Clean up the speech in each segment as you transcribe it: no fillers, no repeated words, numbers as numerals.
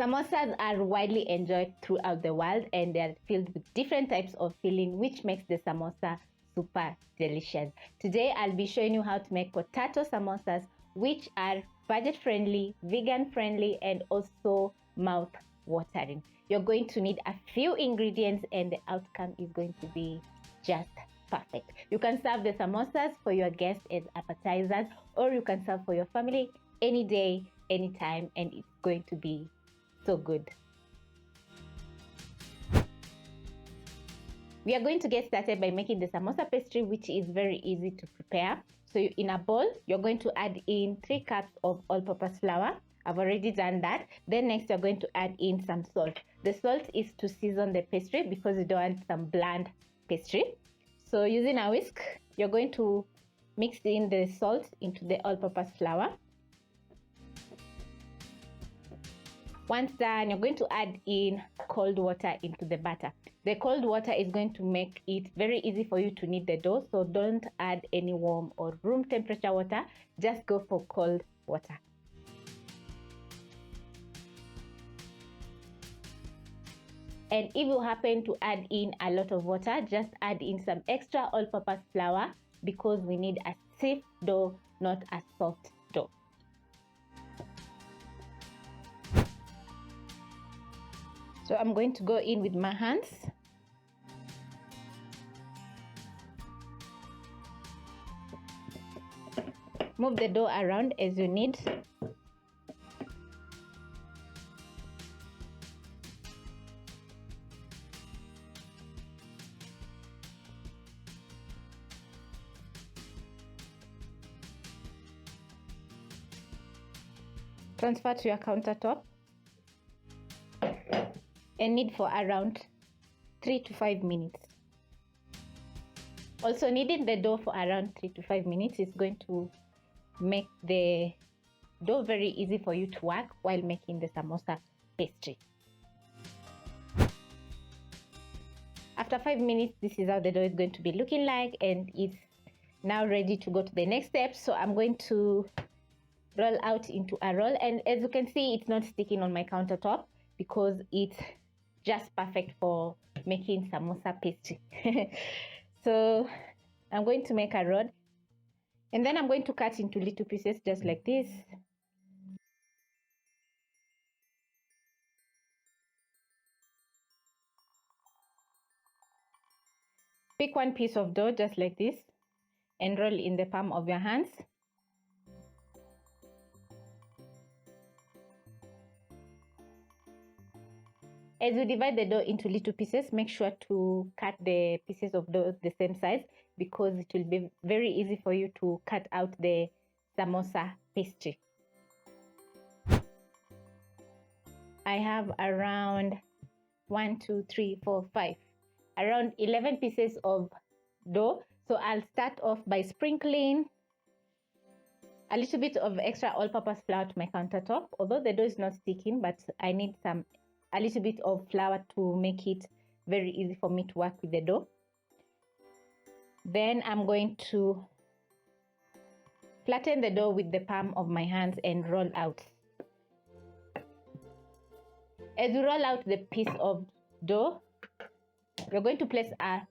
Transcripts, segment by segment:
Samosas are widely enjoyed throughout the world, and they are filled with different types of filling, which makes the samosa super delicious. Today I'll be showing you how to make potato samosas, which are budget friendly, vegan friendly, and also mouth watering. You're going to need a few ingredients and the outcome is going to be just perfect. You can serve the samosas for your guests as appetizers, or you can serve for your family any day, anytime, and it's going to be so good. We are going to get started by making the samosa pastry, which is very easy to prepare. So in a bowl, you're going to add in 3 cups of all-purpose flour. I've already done that. Then next, you're going to add in some salt. The salt is to season the pastry because you don't want some bland pastry. So using a whisk, you're going to mix in the salt into the all-purpose flour. Once done, you're going to add in cold water into the batter. The cold water is going to make it very easy for you to knead the dough, so don't add any warm or room temperature water, just go for cold water. And if you happen to add in a lot of water, just add in some extra all-purpose flour because we need a stiff dough, not a soft dough. So I'm going to go in with my hands. Move the dough around as you need. Transfer to your countertop and knead for around 3 to 5 minutes. Also, kneading the dough for around 3 to 5 minutes is going to make the dough very easy for you to work while making the samosa pastry. After 5 minutes, this is how the dough is going to be looking like, and it's now ready to go to the next step. So I'm going to roll out into a roll, and as you can see, it's not sticking on my countertop because it's just perfect for making samosa pastry. So I'm going to make a roll, and then I'm going to cut into little pieces just like this. Pick one piece of dough just like this and roll in the palm of your hands. As you divide the dough into little pieces, make sure to cut the pieces of dough the same size because it will be very easy for you to cut out the samosa pastry. I have around around 11 pieces of dough. So I'll start off by sprinkling a little bit of extra all-purpose flour to my countertop. Although the dough is not sticking, but I need a little bit of flour to make it very easy for me to work with the dough. Then I'm going to flatten the dough with the palm of my hands and roll out. As you roll out the piece of dough, you're going to place a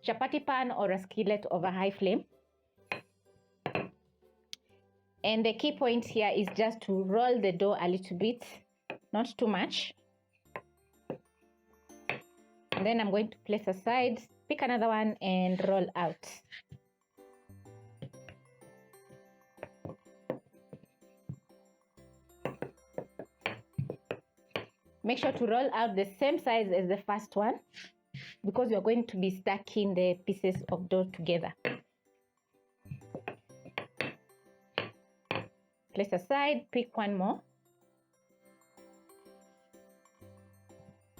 chapati pan or a skillet over high flame. And the key point here is just to roll the dough a little bit, not too much. And then I'm going to place aside, pick another one and roll out. Make sure to roll out the same size as the first one because you're going to be stacking the pieces of dough together. Place aside, pick one more.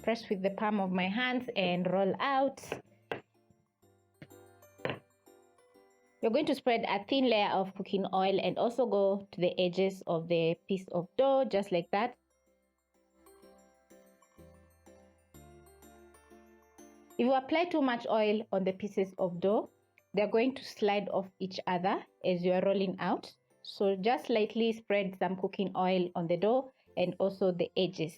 Press with the palm of my hands and roll out. You're going to spread a thin layer of cooking oil and also go to the edges of the piece of dough, just like that. If you apply too much oil on the pieces of dough, they're going to slide off each other as you are rolling out. So just lightly spread some cooking oil on the dough and also the edges.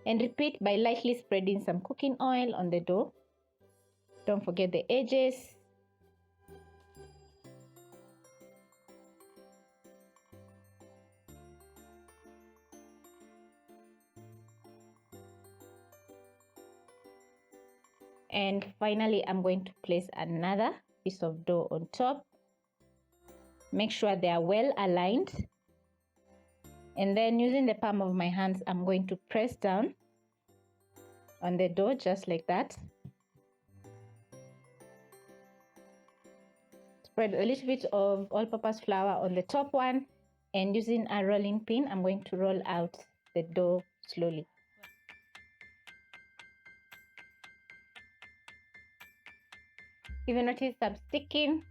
And repeat by lightly spreading some cooking oil on the dough. Don't forget the edges. And finally, I'm going to place another piece of dough on top. Make sure they are well aligned. And then using the palm of my hands, I'm going to press down on the dough just like that. Spread a little bit of all-purpose flour on the top one, and using a rolling pin, I'm going to roll out the dough slowly. If you notice some sticking,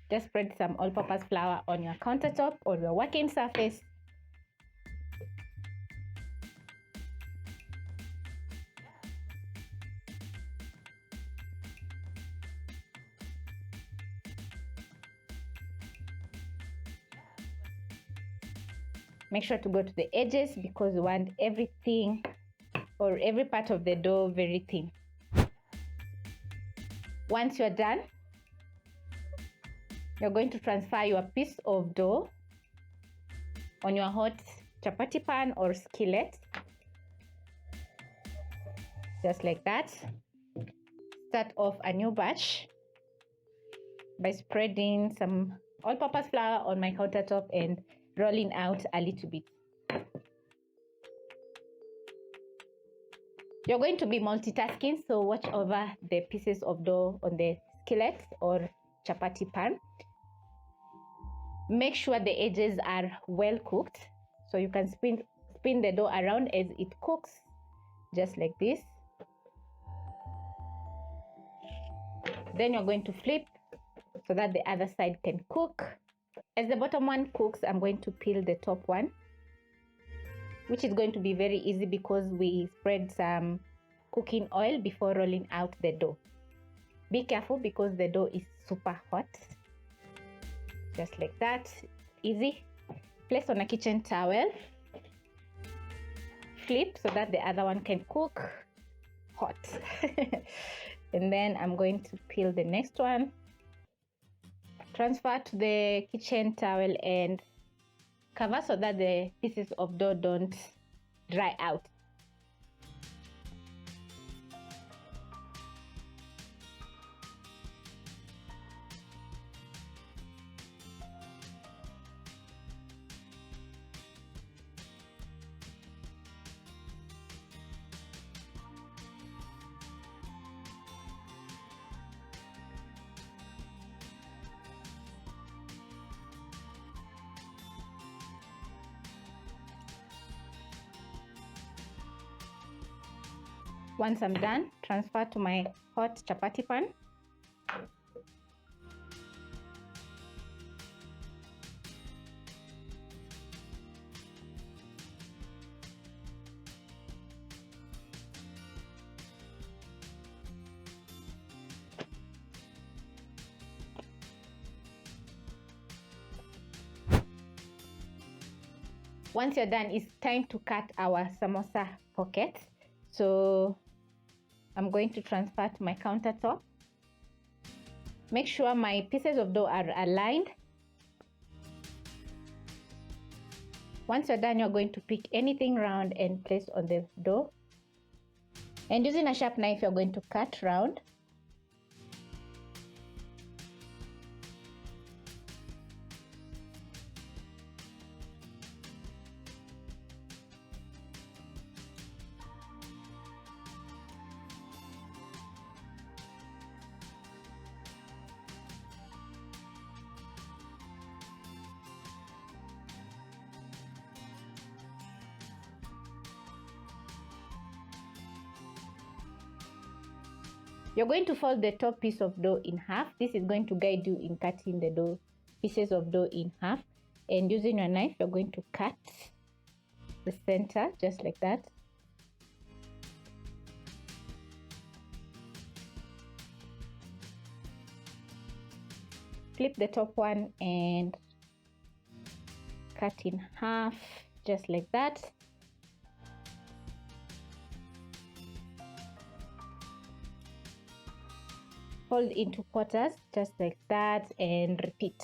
just spread some all-purpose flour on your countertop or your working surface. Make sure to go to the edges because we want everything or every part of the dough very thin. Once you're done, you're going to transfer your piece of dough on your hot chapati pan or skillet, just like that. Start off a new batch by spreading some all-purpose flour on my countertop and rolling out a little bit. You're going to be multitasking, so watch over the pieces of dough on the skillet or chapati pan. Make sure the edges are well cooked, so you can spin the dough around as it cooks, just like this. Then you're going to flip so that the other side can cook. As the bottom one cooks, I'm going to peel the top one, which is going to be very easy because we spread some cooking oil before rolling out the dough. Be careful because the dough is super hot. Just like that, easy. Place on a kitchen towel. Flip so that the other one can cook hot. And then I'm going to peel the next one. Transfer to the kitchen towel and cover so that the pieces of dough don't dry out. Once I'm done, transfer to my hot chapati pan. Once you're done, it's time to cut our samosa pockets. So I'm going to transfer to my countertop. Make sure my pieces of dough are aligned. Once you're done, you're going to pick anything round and place on the dough. And using a sharp knife, you're going to cut round. You're going to fold the top piece of dough in half. This is going to guide you in cutting the dough, pieces of dough in half. And using your knife, you're going to cut the center just like that. Flip the top one and cut in half just like that. fold into quarters just like that and repeat.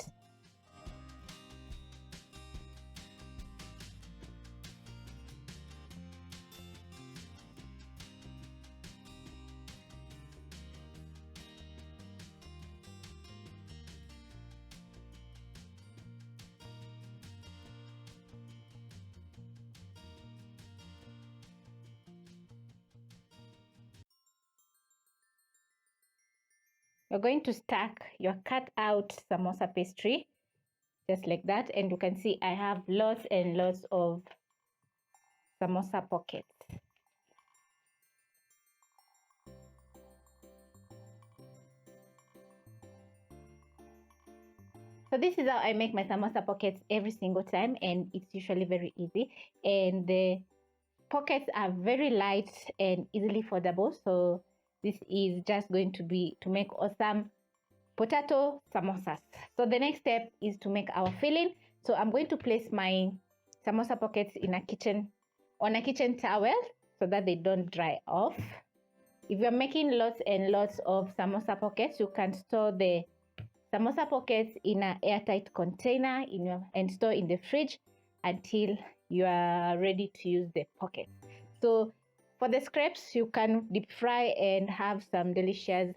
You're going to stack your cut out samosa pastry just like that, and you can see I have lots and lots of samosa pockets. So this is how I make my samosa pockets every single time, and it's usually very easy, and the pockets are very light and easily foldable. So this is just going to be to make awesome potato samosas. So the next step is to make our filling. So I'm going to place my samosa pockets in on a kitchen towel so that they don't dry off. If you're making lots and lots of samosa pockets, you can store the samosa pockets in an airtight container and store in the fridge until you are ready to use the pockets. So for the scraps, you can deep fry and have some delicious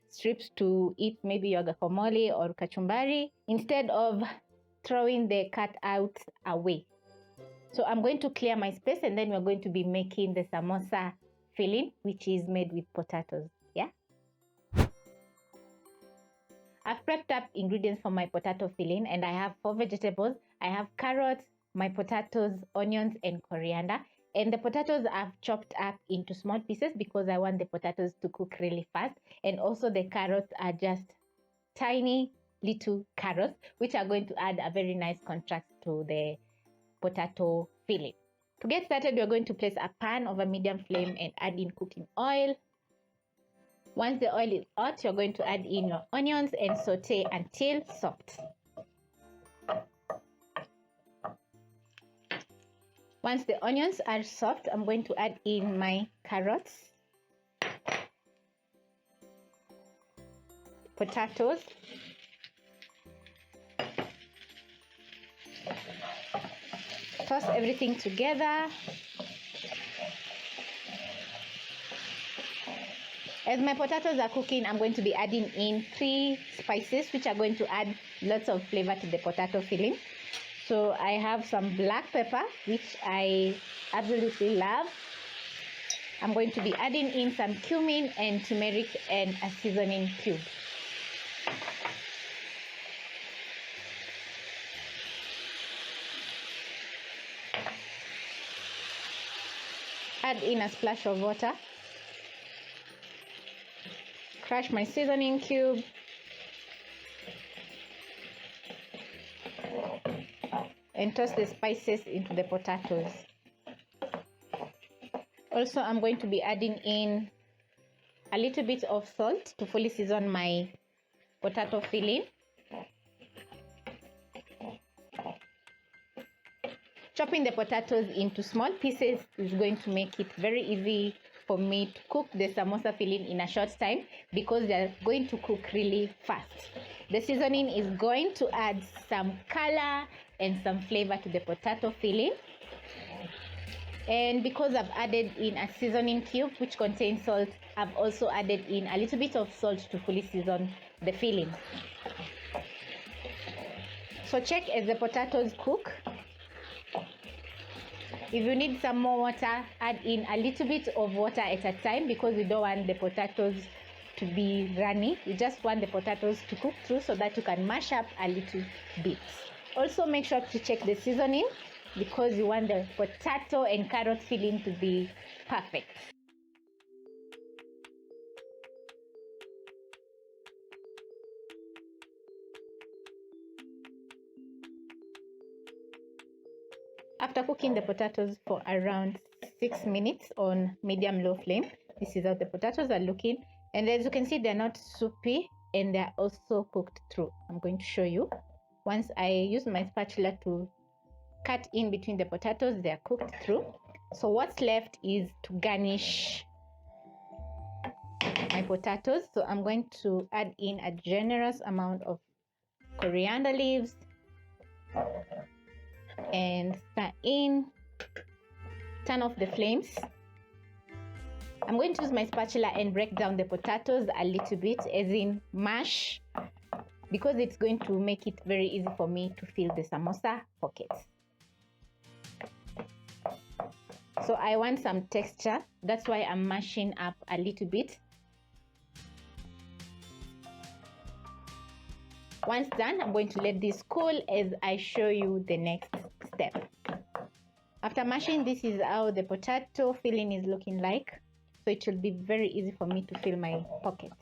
strips to eat, maybe your guacamole or kachumbari, instead of throwing the cut out away. So I'm going to clear my space, and then we're going to be making the samosa filling, which is made with potatoes. Yeah. I've prepped up ingredients for my potato filling, and I have 4 vegetables. I have carrots, my potatoes, onions, and coriander. And the potatoes I've chopped up into small pieces because I want the potatoes to cook really fast. And also the carrots are just tiny little carrots, which are going to add a very nice contrast to the potato filling. To get started, we're going to place a pan over medium flame and add in cooking oil. Once the oil is hot, you're going to add in your onions and saute until soft. Once the onions are soft, I'm going to add in my carrots, potatoes, toss everything together. As my potatoes are cooking, I'm going to be adding in 3 spices which are going to add lots of flavor to the potato filling. So I have some black pepper, which I absolutely love. I'm going to be adding in some cumin and turmeric and a seasoning cube. Add in a splash of water. Crush my seasoning cube. And toss the spices into the potatoes. Also, I'm going to be adding in a little bit of salt to fully season my potato filling. Chopping the potatoes into small pieces is going to make it very easy for me to cook the samosa filling in a short time because they're going to cook really fast. The seasoning is going to add some color and some flavor to the potato filling. And because I've added in a seasoning cube which contains salt, I've also added in a little bit of salt to fully season the filling. So check as the potatoes cook. If you need some more water, add in a little bit of water at a time because we don't want the potatoes to be runny. You just want the potatoes to cook through so that you can mash up a little bit. Also make sure to check the seasoning because you want the potato and carrot filling to be perfect. After cooking the potatoes for around 6 minutes on medium-low flame, this is how the potatoes are looking. And as you can see, they're not soupy and they're also cooked through. I'm going to show you. Once I use my spatula to cut in between the potatoes, they're cooked through. So what's left is to garnish my potatoes. So I'm going to add in a generous amount of coriander leaves and stir in. Turn off the flames. I'm going to use my spatula and break down the potatoes a little bit, as in mash, because it's going to make it very easy for me to fill the samosa pockets. So I want some texture, that's why I'm mashing up a little bit. Once done, I'm going to let this cool as I show you the next step. After mashing, this is how the potato filling is looking like. So it will be very easy for me to fill my pockets.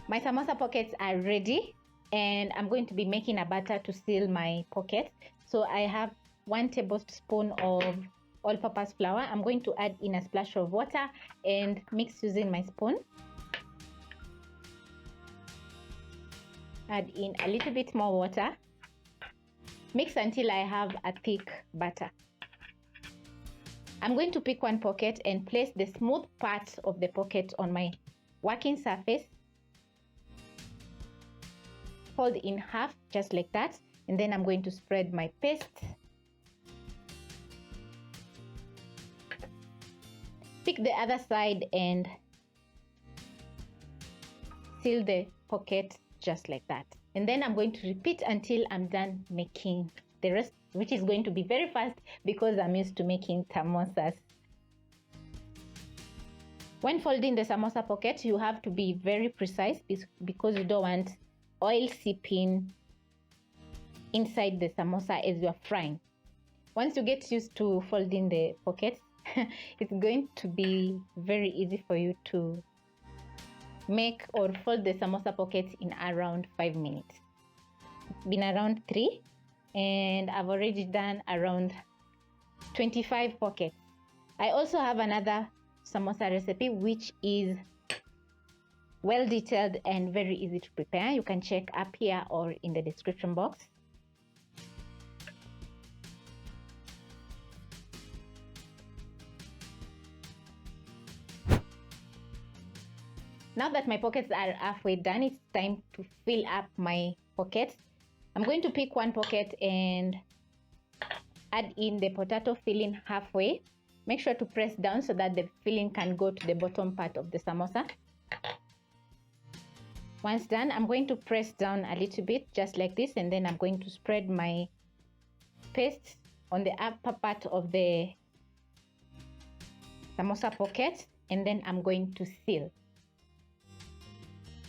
My samosa pockets are ready, and I'm going to be making a batter to seal my pockets. So I have 1 tablespoon of all-purpose flour. I'm going to add in a splash of water and mix using my spoon. Add in a little bit more water. Mix until I have a thick batter. I'm going to pick one pocket and place the smooth part of the pocket on my working surface. Fold in half, just like that, and then I'm going to spread my paste. Pick the other side and seal the pocket just like that. And then I'm going to repeat until I'm done making the rest, which is going to be very fast because I'm used to making samosas. When folding the samosa pocket, you have to be very precise because you don't want oil seeping inside the samosa as you're frying. Once you get used to folding the pockets, it's going to be very easy for you to make or fold the samosa pockets in around 5 minutes. It's been around 3 and I've already done around 25 pockets. I also have another samosa recipe which is well detailed and very easy to prepare. You can check up here or in the description box. Now that my pockets are halfway done, it's time to fill up my pockets. I'm going to pick one pocket and add in the potato filling halfway. Make sure to press down so that the filling can go to the bottom part of the samosa. Once done, I'm going to press down a little bit, just like this, and then I'm going to spread my paste on the upper part of the samosa pocket, and then I'm going to seal.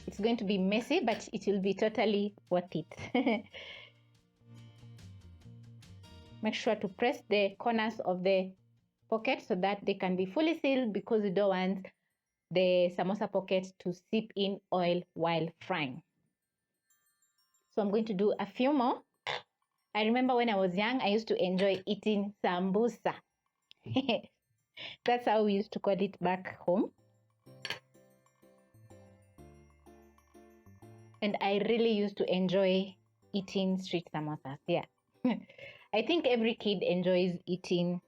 It's going to be messy, but it will be totally worth it. Make sure to press the corners of the pocket so that they can be fully sealed, because you don't want the samosa pocket to seep in oil while frying. So I'm going to do a few more. I remember when I was young, I used to enjoy eating sambusa. That's how we used to call it back home. And I really used to enjoy eating street samosas. Yeah. I think every kid enjoys eating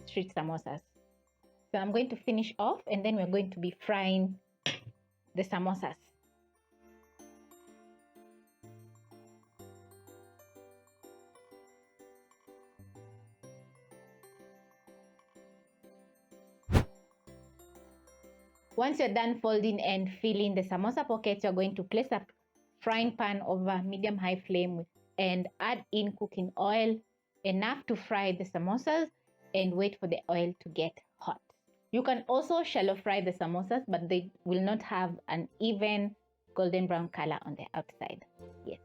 street samosas. So I'm going to finish off, and then we're going to be frying the samosas. Once you're done folding and filling the samosa pockets, you're going to place a frying pan over medium-high flame and add in cooking oil, enough to fry the samosas, and wait for the oil to get hot. You can also shallow fry the samosas, but they will not have an even golden brown color on the outside. Yes.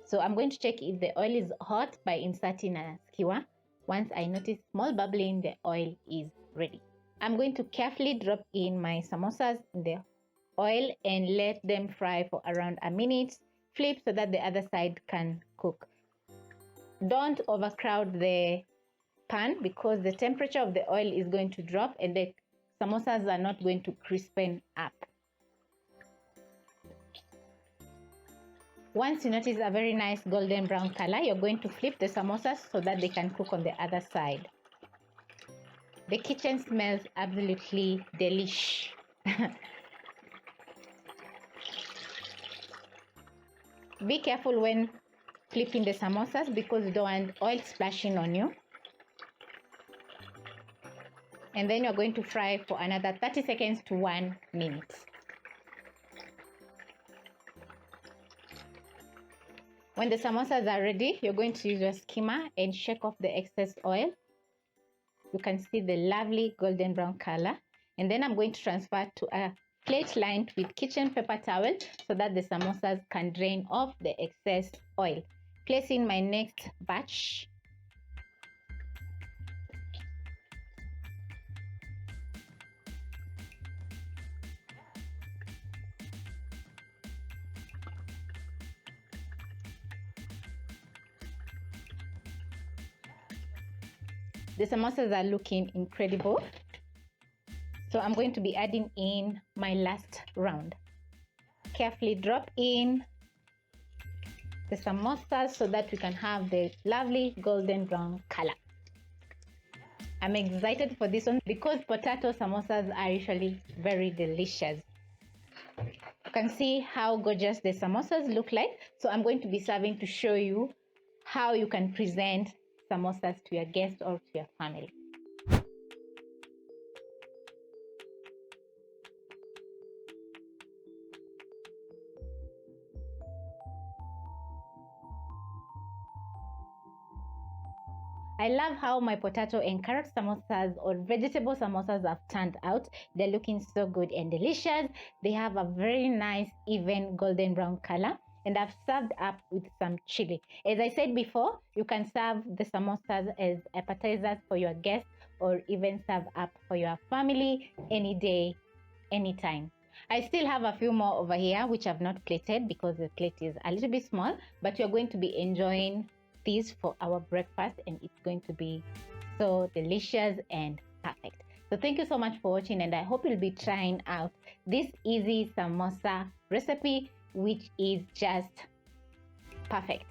So I'm going to check if the oil is hot by inserting a skewer. Once I notice small bubbling, the oil is ready. I'm going to carefully drop in my samosas in the oil and let them fry for around a minute. Flip so that the other side can cook. Don't overcrowd the pan because the temperature of the oil is going to drop and the samosas are not going to crispen up. Once you notice a very nice golden brown color, you're going to flip the samosas so that they can cook on the other side. The kitchen smells absolutely delish. Be careful when flipping the samosas because you don't want oil splashing on you. And then you're going to fry for another 30 seconds to 1 minute. When the samosas are ready, you're going to use your skimmer and shake off the excess oil. You can see the lovely golden brown color. And then I'm going to transfer to a plate lined with kitchen paper towel so that the samosas can drain off the excess oil. Placing my next batch. The samosas are looking incredible. So I'm going to be adding in my last round. Carefully drop in the samosas so that we can have the lovely golden brown color. I'm excited for this one because potato samosas are usually very delicious. You can see how gorgeous the samosas look like. So I'm going to be serving to show you how you can present samosas to your guests or to your family. I love how my potato and carrot samosas or vegetable samosas have turned out. They're looking so good and delicious. They have a very nice, even golden brown color. And I've served up with some chili. As I said before, you can serve the samosas as appetizers for your guests or even serve up for your family any day, anytime. I still have a few more over here which I've not plated because the plate is a little bit small, but you're going to be enjoying these for our breakfast and it's going to be so delicious and perfect. So thank you so much for watching and I hope you'll be trying out this easy samosa recipe which is just perfect.